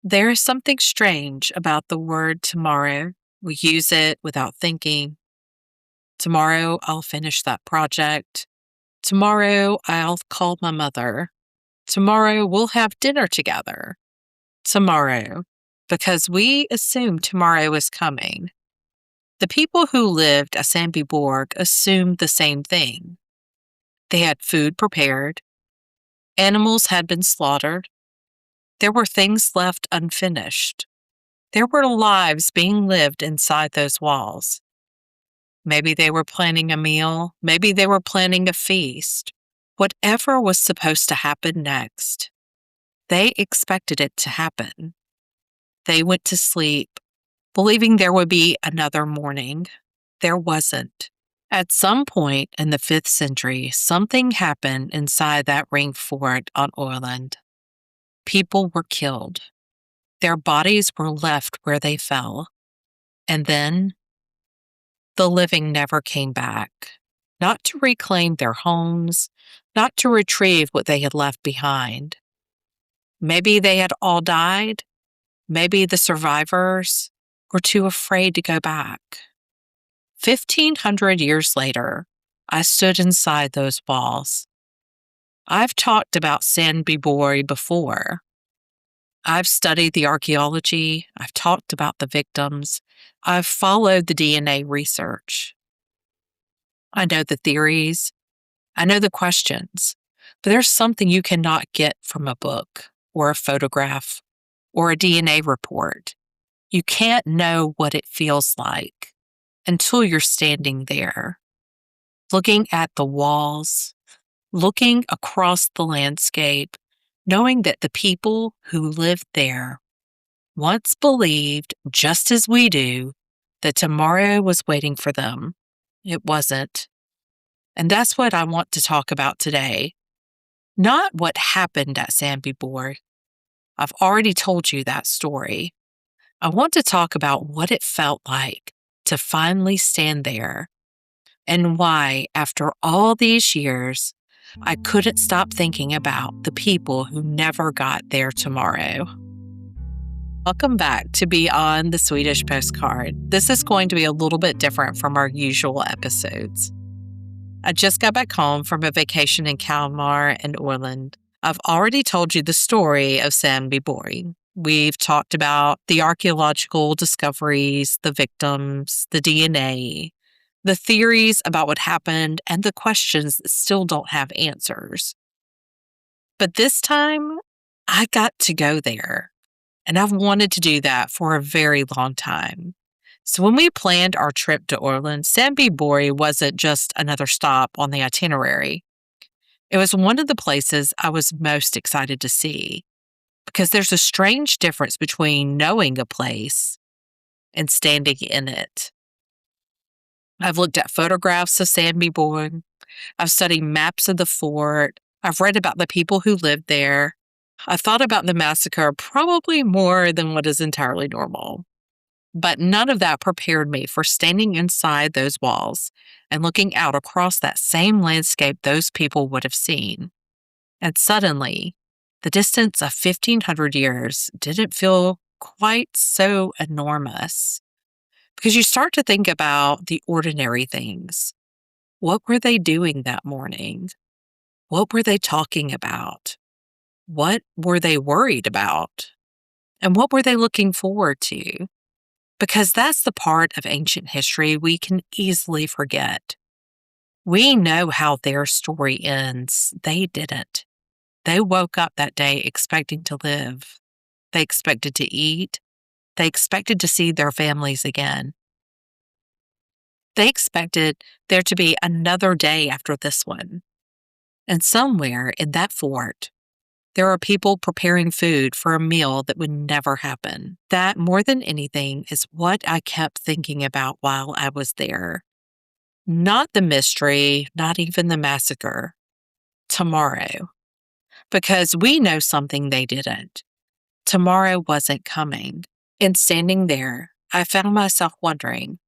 There is something strange about the word tomorrow. We use it without thinking. Tomorrow I'll finish that project. Tomorrow I'll call my mother. Tomorrow we'll have dinner together. Tomorrow, because we assume tomorrow is coming. The people who lived at Sandby Borg assumed the same thing. They had food prepared. Animals had been slaughtered. There were things left unfinished. There were lives being lived inside those walls. Maybe they were planning a meal. Maybe they were planning a feast. Whatever was supposed to happen next, they expected it to happen. They went to sleep, believing there would be another morning. There wasn't. At some point in the 5th century, something happened inside that ringfort on Öland. People were killed. Their bodies were left where they fell. And then the living never came back, not to reclaim their homes, not to retrieve what they had left behind. Maybe they had all died. Maybe the survivors were too afraid to go back. 1,500 years later, I stood inside those walls. I've talked about Sandby Borg before. I've studied the archaeology. I've talked about the victims. I've followed the DNA research. I know the theories. I know the questions. But there's something you cannot get from a book or a photograph or a DNA report. You can't know what it feels like until you're standing there, looking at the walls, looking across the landscape, knowing that the people who lived there once believed, just as we do, that tomorrow was waiting for them. It wasn't. And that's what I want to talk about today. Not what happened at Sandby Borg. I've already told you that story. I want to talk about what it felt like to finally stand there and why, after all these years, I couldn't stop thinking about the people who never got their tomorrow. Welcome back to Beyond the Swedish Postcard. This is going to be a little bit different from our usual episodes. I just got back home from a vacation in Kalmar and Öland. I've already told you the story of Sandby Borg. We've talked about the archaeological discoveries, the victims, the DNA, the theories about what happened, and the questions that still don't have answers. But this time, I got to go there, and I've wanted to do that for a very long time. So when we planned our trip to Öland, Sandby Borg wasn't just another stop on the itinerary. It was one of the places I was most excited to see, because there's a strange difference between knowing a place and standing in it. I've looked at photographs of Sandby Borg. I've studied maps of the fort. I've read about the people who lived there. I've thought about the massacre probably more than what is entirely normal. But none of that prepared me for standing inside those walls and looking out across that same landscape those people would have seen. And suddenly, the distance of 1,500 years didn't feel quite so enormous. Because you start to think about the ordinary things. What were they doing that morning? What were they talking about? What were they worried about? And what were they looking forward to? Because that's the part of ancient history we can easily forget. We know how their story ends. They didn't. They woke up that day expecting to live. They expected to eat. They expected to see their families again. They expected there to be another day after this one. And somewhere in that fort, there are people preparing food for a meal that would never happen. That, more than anything, is what I kept thinking about while I was there. Not the mystery, not even the massacre. Tomorrow. Because we know something they didn't. Tomorrow wasn't coming. And standing there, I found myself wondering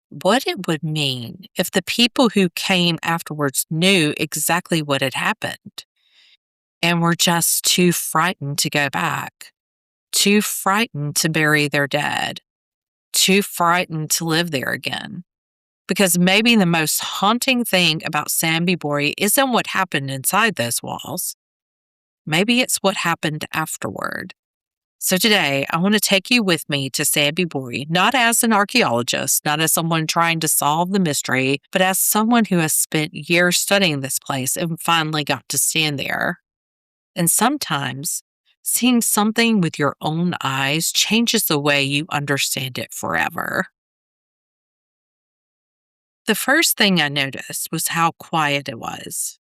what it would mean if the people who came afterwards knew exactly what had happened and were just too frightened to go back. too frightened to bury their dead, too frightened to live there again. Because maybe the most haunting thing about Sandby Borg isn't what happened inside those walls. Maybe it's what happened afterward. So today, I want to take you with me to Sandby Borg, not as an archaeologist, not as someone trying to solve the mystery, but as someone who has spent years studying this place and finally got to stand there. And sometimes, seeing something with your own eyes changes the way you understand it forever. The first thing I noticed was how quiet it was.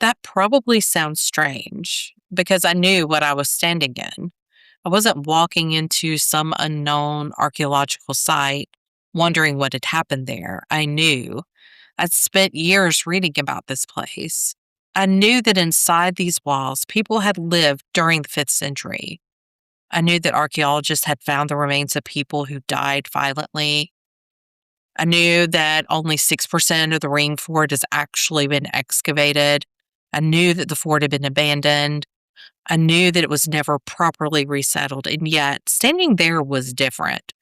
That probably sounds strange because I knew what I was standing in. I wasn't walking into some unknown archaeological site wondering what had happened there. I knew. I'd spent years reading about this place. I knew that inside these walls, people had lived during the 5th century. I knew that archaeologists had found the remains of people who died violently. I knew that only 6% of the ring fort has actually been excavated. I knew that the fort had been abandoned. I knew that it was never properly resettled, and yet standing there was different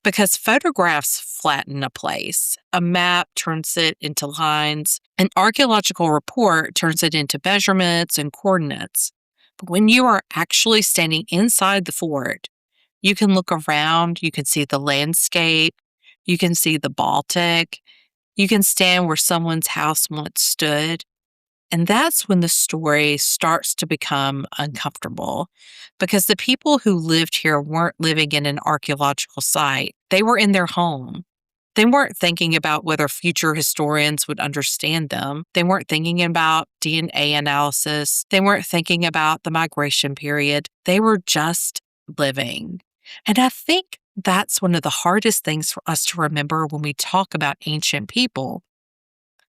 because photographs flatten a place. A map turns it into lines. An archaeological report turns it into measurements and coordinates. But when you are actually standing inside the fort, you can look around, you can see the landscape, you can see the Baltic, you can stand where someone's house once stood. And that's when the story starts to become uncomfortable because the people who lived here weren't living in an archaeological site. They were in their home. They weren't thinking about whether future historians would understand them. They weren't thinking about DNA analysis. They weren't thinking about the migration period. They were just living. And I think that's one of the hardest things for us to remember when we talk about ancient people.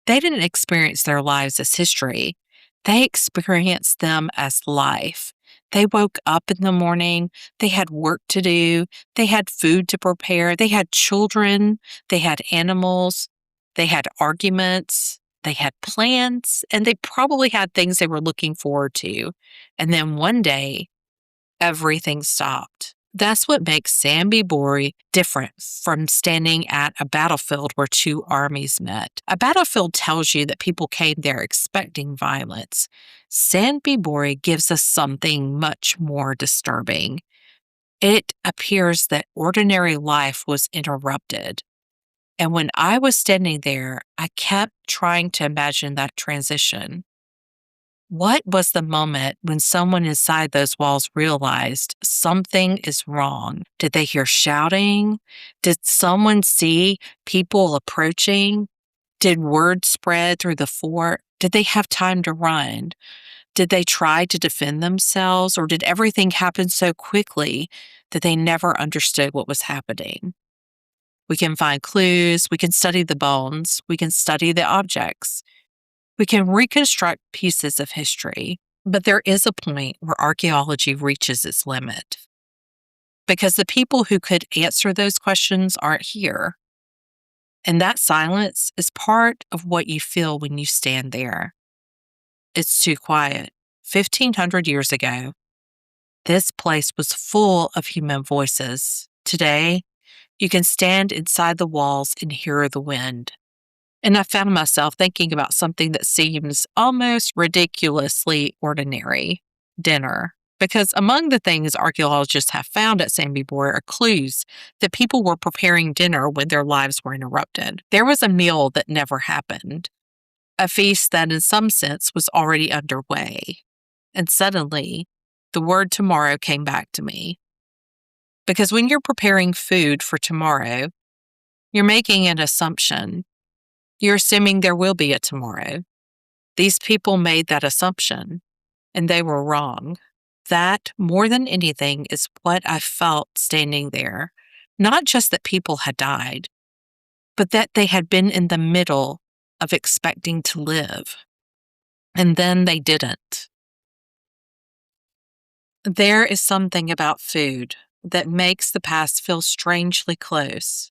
They didn't experience their lives as history. They experienced them as life. They woke up in the morning. They had work to do. They had food to prepare. They had children. They had animals. They had arguments. They had plans. And they probably had things they were looking forward to. And then one day, everything stopped. That's what makes Sandby Borg different from standing at a battlefield where two armies met. A battlefield tells you that people came there expecting violence. Sandby Borg gives us something much more disturbing. It appears that ordinary life was interrupted. And when I was standing there, I kept trying to imagine that transition. What was the moment when someone inside those walls realized something is wrong? Did they hear shouting? Did someone see people approaching? Did word spread through the fort? Did they have time to run? Did they try to defend themselves, or did everything happen so quickly that they never understood what was happening? We can find clues, we can study the bones, we can study the objects. We can reconstruct pieces of history, but there is a point where archaeology reaches its limit because the people who could answer those questions aren't here. And that silence is part of what you feel when you stand there. It's too quiet. 1,500 years ago, this place was full of human voices. Today, you can stand inside the walls and hear the wind. And I found myself thinking about something that seems almost ridiculously ordinary: dinner. Because among the things archaeologists have found at Sandby Borg are clues that people were preparing dinner when their lives were interrupted. There was a meal that never happened, a feast that in some sense was already underway. And suddenly, the word tomorrow came back to me. Because when you're preparing food for tomorrow, you're making an assumption. You're assuming there will be a tomorrow. These people made that assumption, and they were wrong. That, more than anything, is what I felt standing there. Not just that people had died, but that they had been in the middle of expecting to live. And then they didn't. There is something about food that makes the past feel strangely close.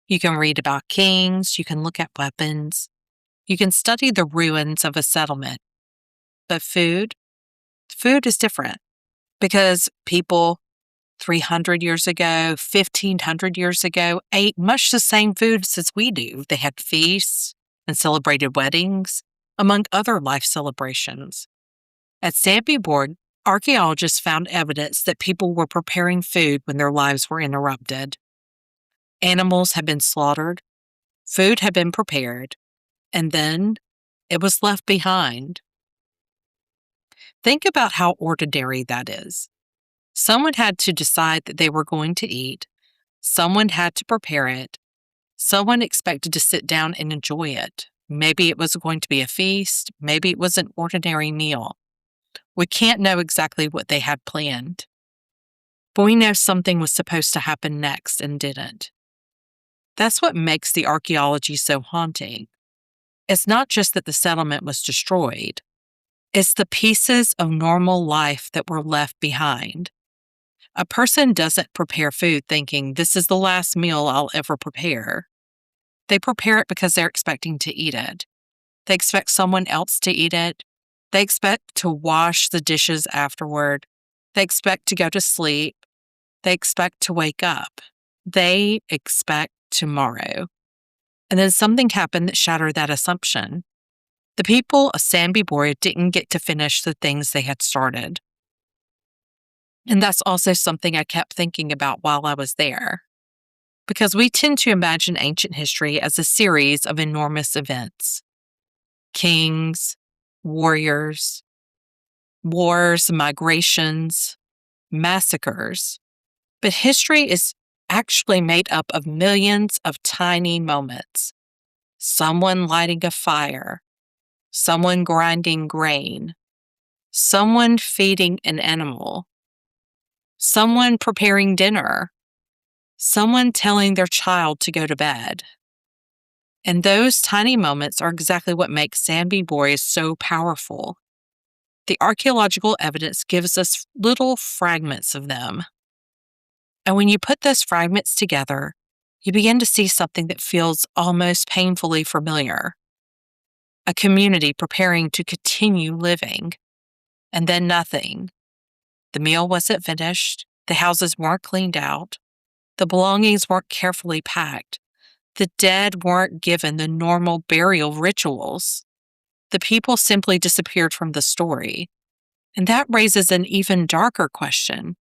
You can read about kings, you can look at weapons, you can study the ruins of a settlement. But food is different. because people 300 years ago, 1,500 years ago, ate much the same foods as we do. They had feasts and celebrated weddings, among other life celebrations. At Sandby Borg, archaeologists found evidence that people were preparing food when their lives were interrupted. Animals had been slaughtered, food had been prepared, and then it was left behind. Think about how ordinary that is. Someone had to decide that they were going to eat. Someone had to prepare it. Someone expected to sit down and enjoy it. Maybe it was going to be a feast. Maybe it was an ordinary meal. We can't know exactly what they had planned. But we know something was supposed to happen next and didn't. That's what makes the archaeology so haunting. It's not just that the settlement was destroyed. It's the pieces of normal life that were left behind. A person doesn't prepare food thinking, this is the last meal I'll ever prepare. They prepare it because they're expecting to eat it. They expect someone else to eat it. They expect to wash the dishes afterward. They expect to go to sleep. They expect to wake up. They expect tomorrow. And then something happened that shattered that assumption. The people of Sandby Borg didn't get to finish the things they had started. And that's also something I kept thinking about while I was there. Because we tend to imagine ancient history as a series of enormous events. Kings, warriors, wars, migrations, massacres. But history is actually made up of millions of tiny moments. Someone lighting a fire, someone grinding grain, someone feeding an animal, someone preparing dinner, someone telling their child to go to bed. And those tiny moments are exactly what makes Sandby Borg so powerful. The archaeological evidence gives us little fragments of them. And when you put those fragments together, you begin to see something that feels almost painfully familiar. A community preparing to continue living. And then nothing. The meal wasn't finished. The houses weren't cleaned out. The belongings weren't carefully packed. The dead weren't given the normal burial rituals. The people simply disappeared from the story. And that raises an even darker question.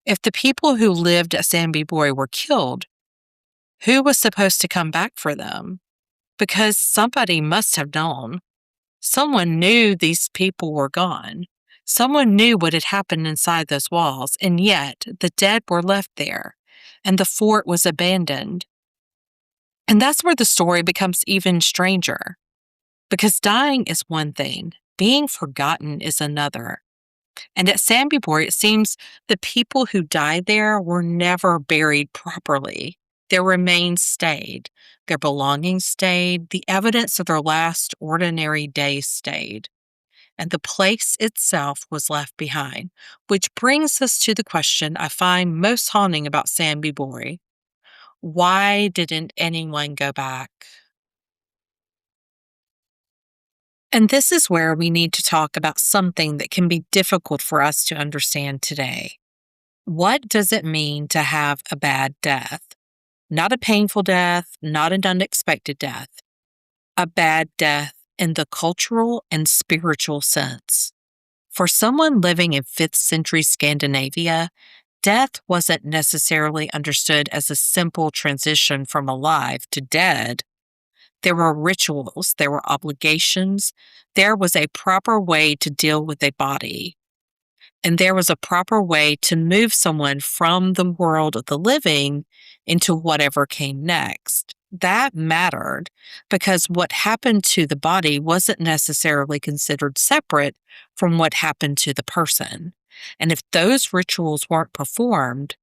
If the people who lived at Sandby Borg were killed, who was supposed to come back for them? Because somebody must have known. Someone knew these people were gone. Someone knew what had happened inside those walls, and yet the dead were left there, and the fort was abandoned. And that's where the story becomes even stranger. Because dying is one thing, being forgotten is another. And at Sandby Borg, it seems the people who died there were never buried properly. Their remains stayed. Their belongings stayed. The evidence of their last ordinary days stayed. And the place itself was left behind, which brings us to the question I find most haunting about Sandby Borg. Why didn't anyone go back? And this is where we need to talk about something that can be difficult for us to understand today. What does it mean to have a bad death? Not a painful death, not an unexpected death. A bad death in the cultural and spiritual sense. For someone living in 5th century Scandinavia, death wasn't necessarily understood as a simple transition from alive to dead. There were rituals, there were obligations, there was a proper way to deal with a body. And there was a proper way to move someone from the world of the living into whatever came next. That mattered because what happened to the body wasn't necessarily considered separate from what happened to the person. And if those rituals weren't performed,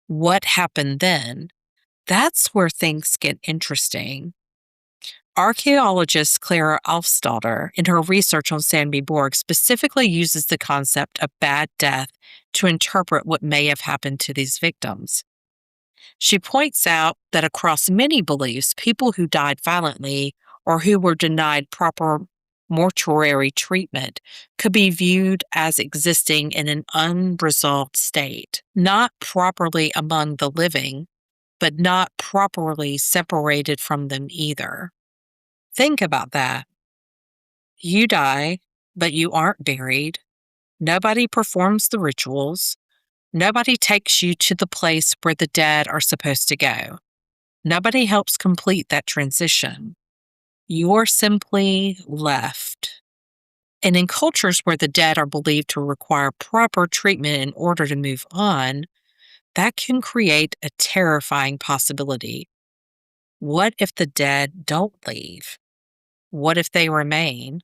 what happened then? That's where things get interesting. Archaeologist Clara Alfsdottir, in her research on Sandby Borg, specifically uses the concept of bad death to interpret what may have happened to these victims. She points out that across many beliefs, people who died violently or who were denied proper mortuary treatment could be viewed as existing in an unresolved state, not properly among the living, but not properly separated from them either. Think about that. You die, but you aren't buried. Nobody performs the rituals. Nobody takes you to the place where the dead are supposed to go. Nobody helps complete that transition. You're simply left. And in cultures where the dead are believed to require proper treatment in order to move on, that can create a terrifying possibility. What if the dead don't leave? What if they remain?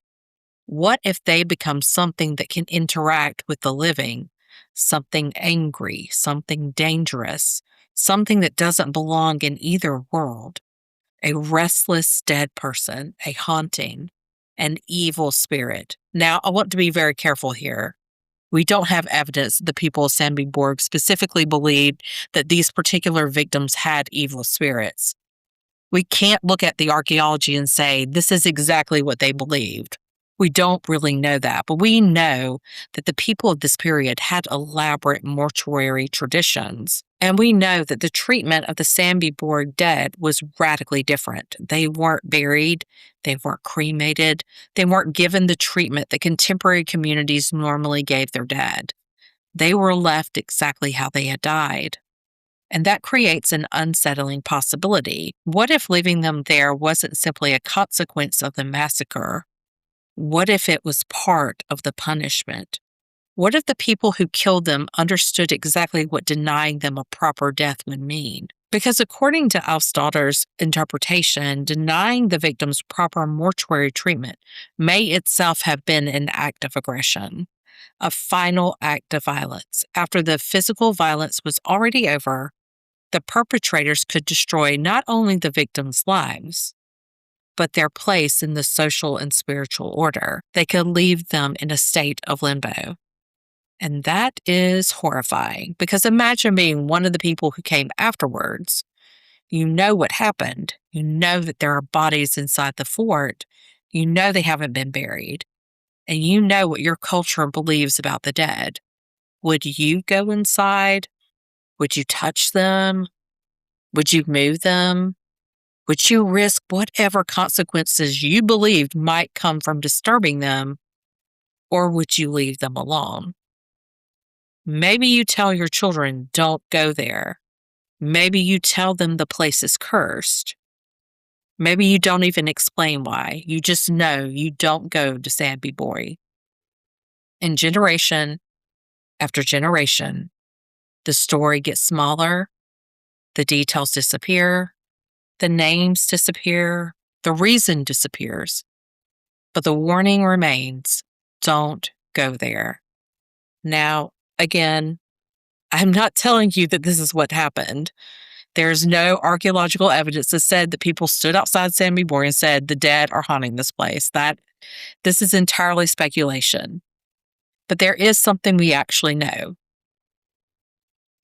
What if they become something that can interact with the living? Something angry, something dangerous, something that doesn't belong in either world. A restless dead person, a haunting, an evil spirit. Now, I want to be very careful here. We don't have evidence that the people of Sandby Borg specifically believed that these particular victims had evil spirits. We can't look at the archaeology and say, this is exactly what they believed. We don't really know that, but we know that the people of this period had elaborate mortuary traditions. And we know that the treatment of the Sandby Borg dead was radically different. They weren't buried, they weren't cremated, they weren't given the treatment that contemporary communities normally gave their dead. They were left exactly how they had died. And that creates an unsettling possibility. What if leaving them there wasn't simply a consequence of the massacre? What if it was part of the punishment? What if the people who killed them understood exactly what denying them a proper death would mean? Because according to Alf's daughter's interpretation, denying the victims proper mortuary treatment may itself have been an act of aggression, a final act of violence. After the physical violence was already over, the perpetrators could destroy not only the victims' lives, but their place in the social and spiritual order. They could leave them in a state of limbo. And that is horrifying, because imagine being one of the people who came afterwards. You know what happened. You know that there are bodies inside the fort. You know they haven't been buried. And you know what your culture believes about the dead. Would you go inside? Would you touch them? Would you move them? Would you risk whatever consequences you believed might come from disturbing them, or would you leave them alone? Maybe you tell your children, don't go there. Maybe you tell them the place is cursed. Maybe you don't even explain why. You just know you don't go to Sandby Borg. And generation after generation, the story gets smaller, the details disappear, the names disappear, the reason disappears, but the warning remains, don't go there. Now, again, I'm not telling you that this is what happened. There's no archaeological evidence that said that people stood outside Sandby Borg and said the dead are haunting this place. This is entirely speculation. But there is something we actually know.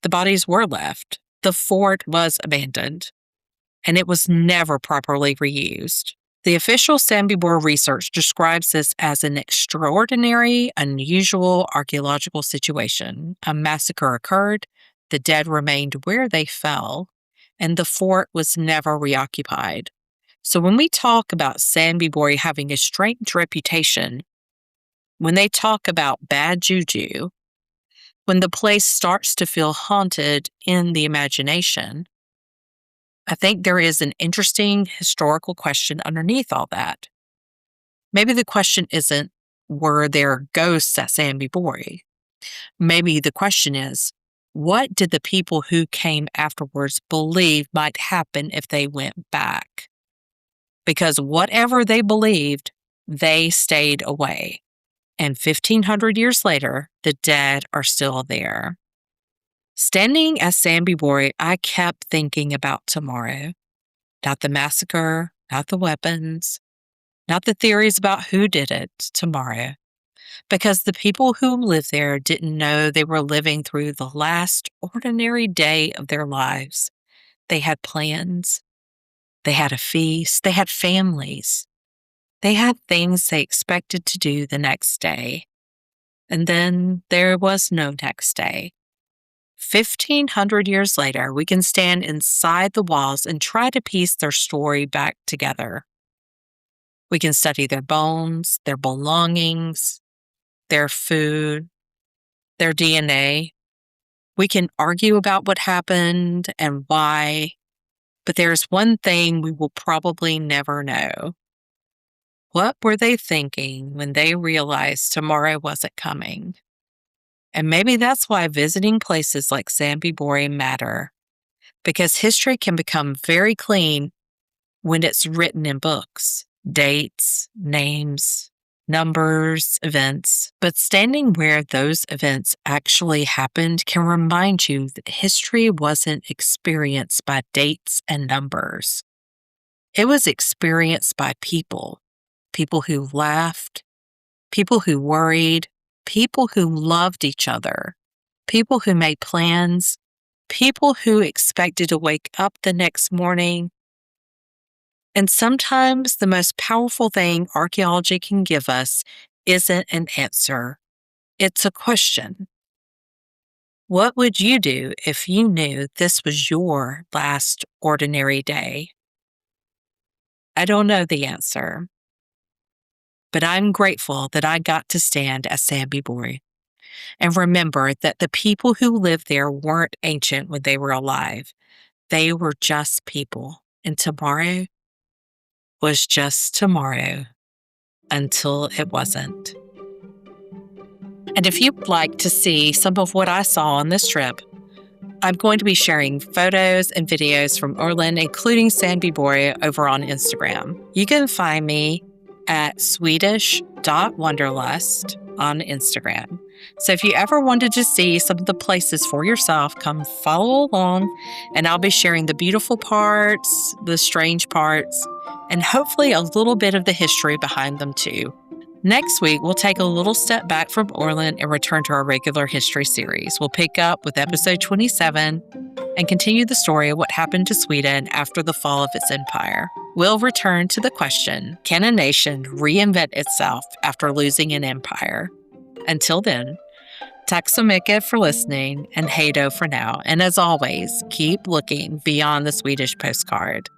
The bodies were left. The fort was abandoned, and it was never properly reused. The official Sandby Borg research describes this as an extraordinary, unusual archaeological situation. A massacre occurred, the dead remained where they fell, and the fort was never reoccupied. So when we talk about Sandby Borg having a strange reputation, when they talk about bad juju, when the place starts to feel haunted in the imagination, I think there is an interesting historical question underneath all that. Maybe the question isn't, were there ghosts at Sandby Borg? Maybe the question is, what did the people who came afterwards believe might happen if they went back? Because whatever they believed, they stayed away. And 1,500 years later, the dead are still there. Standing at Sandby Borg, I kept thinking about tomorrow. Not the massacre, not the weapons, not the theories about who did it tomorrow. Because the people who lived there didn't know they were living through the last ordinary day of their lives. They had plans. They had a feast. They had families. They had things they expected to do the next day. And then there was no next day. 1,500 years later, we can stand inside the walls and try to piece their story back together. We can study their bones, their belongings, their food, their DNA. We can argue about what happened and why, but there's one thing we will probably never know. What were they thinking when they realized tomorrow wasn't coming? And maybe that's why visiting places like Sandby Borg matter, because history can become very clean when it's written in books, dates, names, numbers, events. But standing where those events actually happened can remind you that history wasn't experienced by dates and numbers. It was experienced by people who laughed, people who worried, people who loved each other, people who made plans, people who expected to wake up the next morning. And sometimes the most powerful thing archaeology can give us isn't an answer, it's a question. What would you do if you knew this was your last ordinary day? I don't know the answer, but I'm grateful that I got to stand at Sandby Borg and remember that the people who lived there weren't ancient when they were alive. They were just people, and tomorrow was just tomorrow until it wasn't. And if you'd like to see some of what I saw on this trip, I'm going to be sharing photos and videos from Öland, including Sandby Borg, over on Instagram. You can find me at swedish.wanderlust on Instagram. So if you ever wanted to see some of the places for yourself, come follow along, and I'll be sharing the beautiful parts, the strange parts, and hopefully a little bit of the history behind them too. Next week, we'll take a little step back from Öland and return to our regular history series. We'll pick up with episode 27 and continue the story of what happened to Sweden after the fall of its empire. We'll return to the question, can a nation reinvent itself after losing an empire? Until then, tack så mycket for listening, and hej då for now. And as always, keep looking beyond the Swedish postcard.